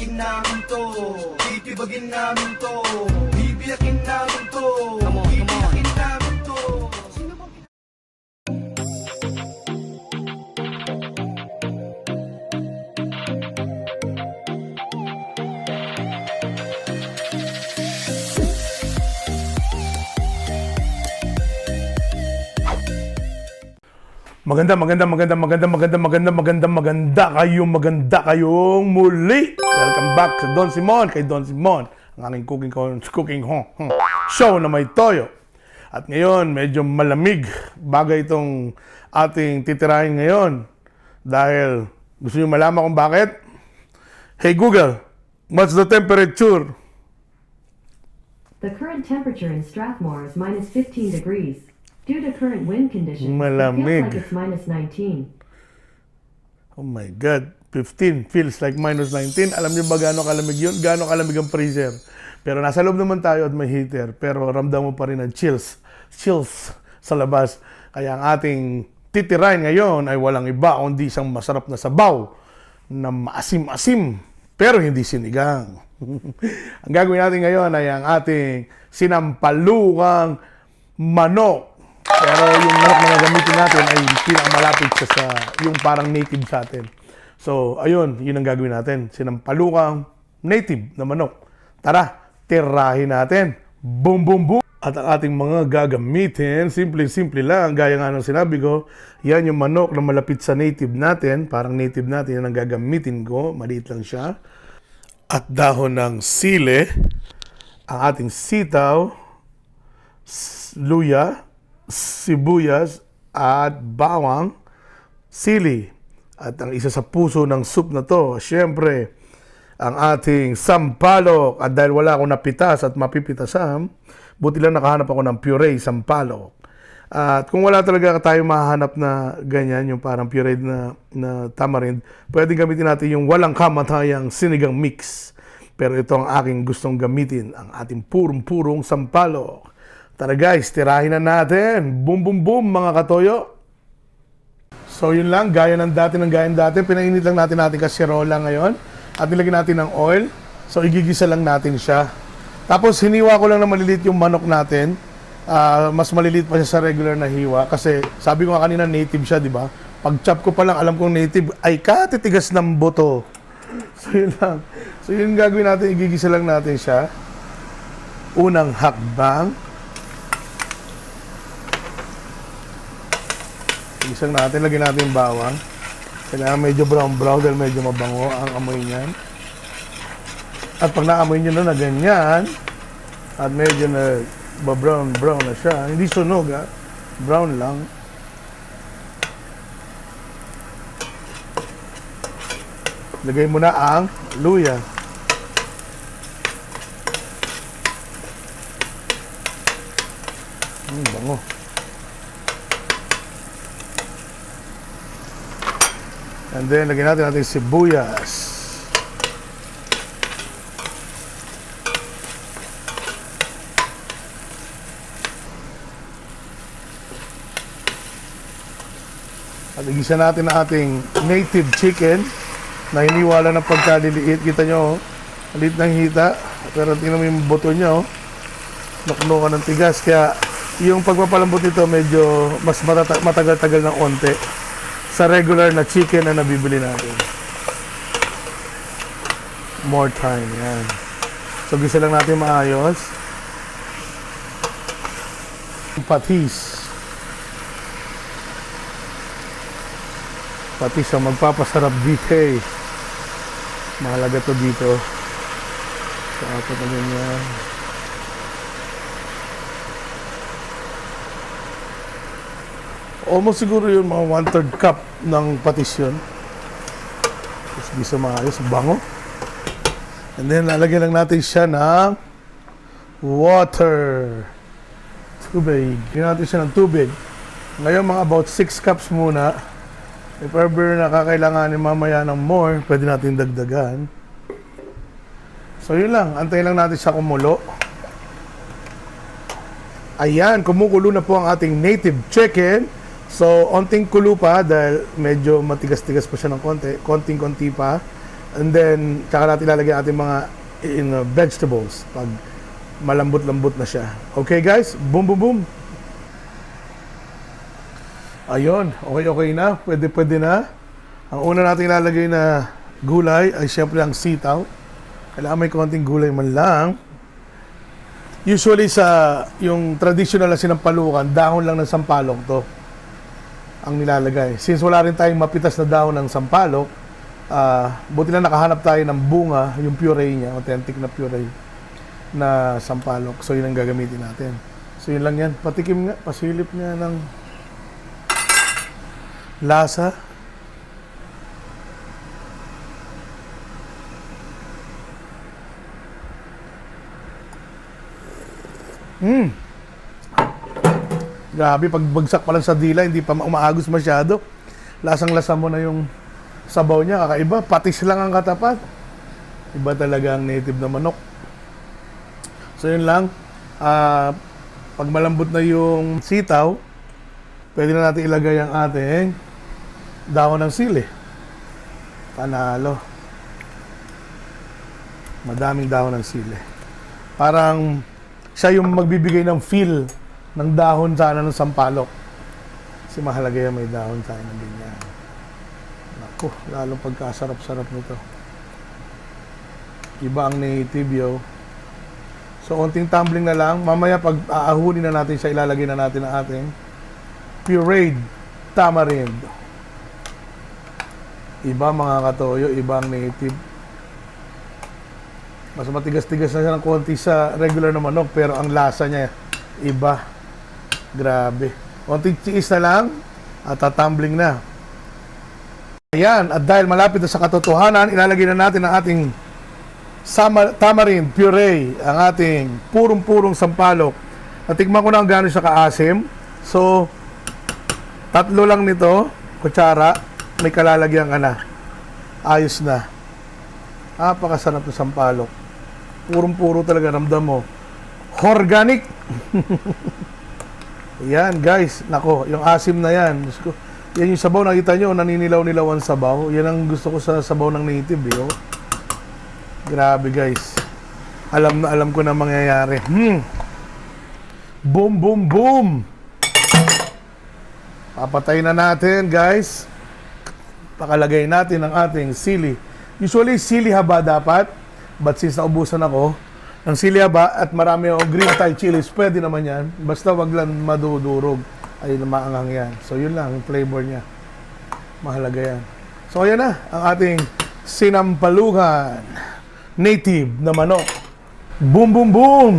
Titibayin namin to. Titibagin namin to. Bibiyakin namin to. Bibiyakin namin to. Maganda kayong muli. Welcome back sa Don Simon, kay Don Simon, ang aking cooking show na may toyo. At ngayon, medyo malamig bagay itong ating titirahin ngayon. Dahil gusto niyo malaman kung bakit? Hey Google, what's the temperature? The current temperature in Strathmore is minus 15 degrees. Due to current wind conditions, Malamig. it feels like it's minus 19. Oh my God, 15 feels like minus 19. Alam niyo ba gaano kalamig yun? Gaano kalamig ang freezer? Pero nasa loob naman tayo at may heater. Pero ramdam mo pa rin ang chills sa labas. Kaya ang ating titirahin ngayon ay walang iba kundi isang masarap na sabaw na maasim-asim pero hindi sinigang. Ang gagawin natin ngayon ay ang ating sinampalukang manok. Pero yung manok na gagamitin natin ay pinakamalapit siya sa yung parang native sa atin. So, ayun, yun ang gagawin natin. Sinampalukang native na manok. Tara, tirahin natin. Boom, boom, boom. At ang ating mga gagamitin, simple lang. Gaya nga ng sinabi ko, yan yung manok na malapit sa native natin. Parang native natin, yan ang gagamitin ko. Maliit lang siya. At dahon ng sili, ang ating sitaw, luya, sibuyas at bawang, sili. At ang isa sa puso ng soup na to, syempre, ang ating sampalok. At dahil wala akong napitas at mapipitasan, buti lang nakahanap ako ng puree sampalok. At kung wala talaga tayo mahanap na ganyan, yung parang puree na tamarind, pwedeng gamitin natin yung walang kamatayang sinigang mix. Pero ito ang aking gustong gamitin, ang ating purong sampalok. Tara guys, tirahin na natin. Boom, boom, boom mga katoyo. So yun lang, gaya ng dati. Pinainit lang natin kasirola ngayon. At nilagyan natin ng oil. So igigisa lang natin siya. Tapos hiniwa ko lang na maliliit yung manok natin. Mas maliliit pa siya sa regular na hiwa. Kasi sabi ko nga kanina native siya, di ba? Pag chop ko pa lang, alam kong native, ay katitigas ng buto. So yun lang. So yun gagawin natin, igigisa lang natin siya. Unang hakbang. Isang natin, lagyan natin yung bawang. Kailangan medyo brown dahil medyo mabango ang amoy niyan. At pag naamoy nyo na ganyan, at medyo na brown na siya, hindi sunog ha, brown lang. Lagay mo na ang luya. Bango. And then, lagyan natin sibuyas. At igisa natin ang ating native chicken na hiniwala ng pagkaliliit. Kita nyo, maliit ng hita. Pero tingnan mo yung buto nyo, naknukan ng tigas. Kaya yung pagpapalambot nito medyo mas matagal-tagal ng onte sa regular na chicken na nabibili natin. More time, yan. So, gisa lang natin maayos. Patis. Patis ang magpapasarap dito. Mahalaga to dito. So, apat na ganyan. Almost siguro yun, mga 1/3 cup ng patis yun. Tapos gisa maayos, bango. And then, lalagyan lang natin siya ng water. Tubig. Lagyan natin siya ng tubig. Ngayon, mga about 6 cups muna. If ever nakakailanganin mamaya ng more, pwede natin dagdagan. So, yun lang. Antayin lang natin siya kumulo. Ayan, kumukulo na po ang ating native chicken. So, onting kulo pa dahil medyo matigas-tigas pa siya ng konti. Konting-konti pa. And then, tsaka natin ilalagay ating mga vegetables pag malambot-lambot na siya. Okay guys, boom boom boom. Ayun, okay na, pwede na. Ang una natin ilalagay na gulay ay syempre ang sitaw. Kailangan may konting gulay man lang. Usually sa yung traditional na sinampalukan, dahon lang ng sampalok to ang nilalagay. Since wala rin tayong mapitas na dahon ng sampalok, buti na nakahanap tayo ng bunga, yung puree niya, authentic na puree na sampalok. So yun ang gagamitin natin. So yun lang yan. Patikim nga, pasilip niya ng lasa. Grabe, pagbagsak pa lang sa dila, hindi pa umaagos masyado. Lasang-lasa mo na yung sabaw niya, kakaiba. Patis lang ang katapat. Iba talaga ang native na manok. So yun lang. Pag malambot na yung sitaw, pwede na natin ilagay ang ating dahon ng sili. Panalo. Madaming dahon ng sili. Parang siya yung magbibigay ng feel ng dahon sana ng sampalok. Kasi mahalaga yan, may dahon tayo ng ganyan. Naku, lalong pagkasarap-sarap nito. Iba ang native, yo. So, konting tumbling na lang. Mamaya, pag aahunin na natin siya, ilalagay na natin ang ating pureed tamarind. Iba mga katoyo, iba ang native. Mas matigas-tigas na siya ng konti sa regular na manok, pero ang lasa niya, iba. Grabe. Konting cheese na lang, at tatumbling na. Ayan, at dahil malapit na sa katotohanan, ilalagay na natin ang ating tamarind puree, ang ating purong-purong sampalok. Natikman ko na ang gano'n siya kaasim. So, 3 lang nito, kutsara, may kalalagyan ka na. Ayos na. Napakasarap na sampalok. Purong-puro talaga, ramdam mo. Organic! Yan, guys. Nako, yung asim na yan. Yan yung sabaw, nakita nyo, naninilaw-nilaw ang sabaw. Yan ang gusto ko sa sabaw ng native, eh. Oh. Grabe, guys. Alam ko na mangyayari. Boom, boom, boom! Papatay na natin, guys. Pakalagay natin ang ating sili. Usually, sili haba dapat. But since naubusan ako ng sili haba at marami o green Thai chilies, pwede naman yan. Basta wag lang madudurog. Ay, maanghang yan. So, yun lang, yung flavor niya. Mahalaga yan. So, ayan na, ang ating sinampalukan native na manok. Boom, boom, boom!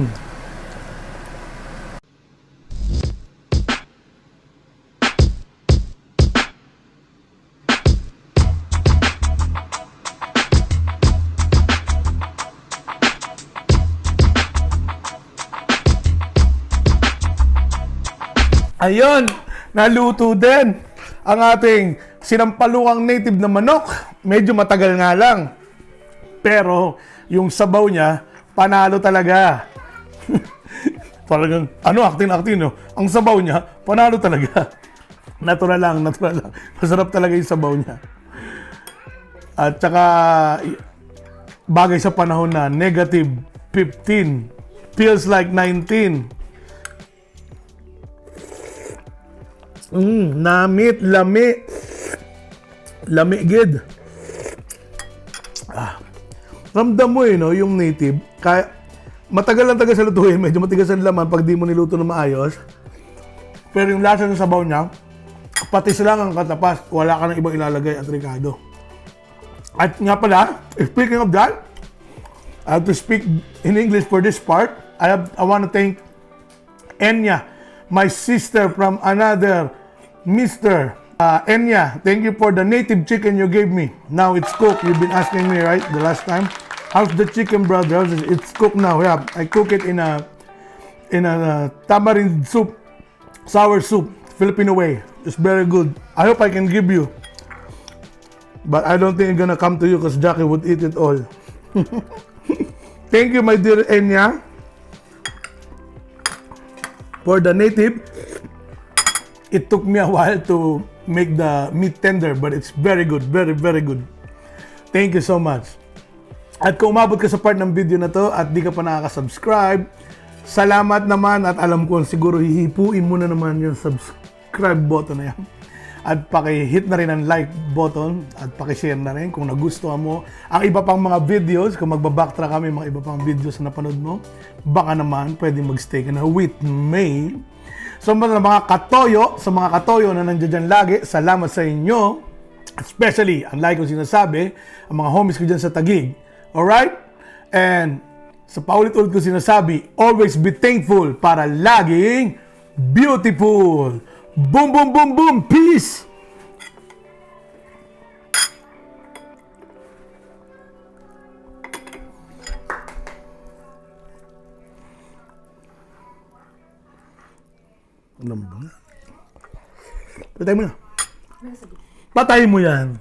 Ayun, naluto din ang ating sinampalukang native na manok. Medyo matagal nga lang. Pero yung sabaw niya, panalo talaga. Talagang, acting, no? Ang sabaw niya, panalo talaga. Natural lang. Masarap talaga yung sabaw niya. At saka, bagay sa panahon na negative 15, feels like 19. Namit, lami gid. Ramdam mo no, yung native. Kaya, matagal lang taga sa lutuin, medyo matigas ang laman pag di mo niluto na maayos. Pero yung lasa ng sabaw niya, patis lang ang katapas. Wala ka nang ibang ilalagay at ricado. At nga pala, speaking of that, I have to speak in English for this part. I want to thank Enya, my sister from another Mr. Enya. Thank you for the native chicken you gave me. Now it's cooked. You've been asking me, right, the last time. How's the chicken, brother? It's cooked now. Yeah, I cook it in a tamarind soup, sour soup, Filipino way. It's very good. I hope I can give you, but I don't think it's gonna come to you because Jackie would eat it all. Thank you, my dear Enya, for the native. It took me a while to make the meat tender, but it's very good, very, very good. Thank you so much. At kung umabot ka sa part ng video na to at di ka pa nakaka-subscribe, salamat naman at alam ko siguro hihipuin mo na naman yung subscribe button na yan. At paki-hit na rin ang like button at paki-share na rin kung nagustuhan mo ang iba pang mga videos. Kung magbabacktrack kami mga iba pang videos na napanood mo, baka naman pwede magstay ka na with me. So mga katoyo, sa mga katoyo na nandiyan dyan lagi, salamat sa inyo. Especially, ang like ko sinasabi, ang mga homies ko dyan sa Taguig. Alright? And sa paulit-ulit ko sinasabi, always be thankful para laging beautiful. Boom, boom, boom, boom. Peace! Alam ba? Patay mo na. Patay mo yan.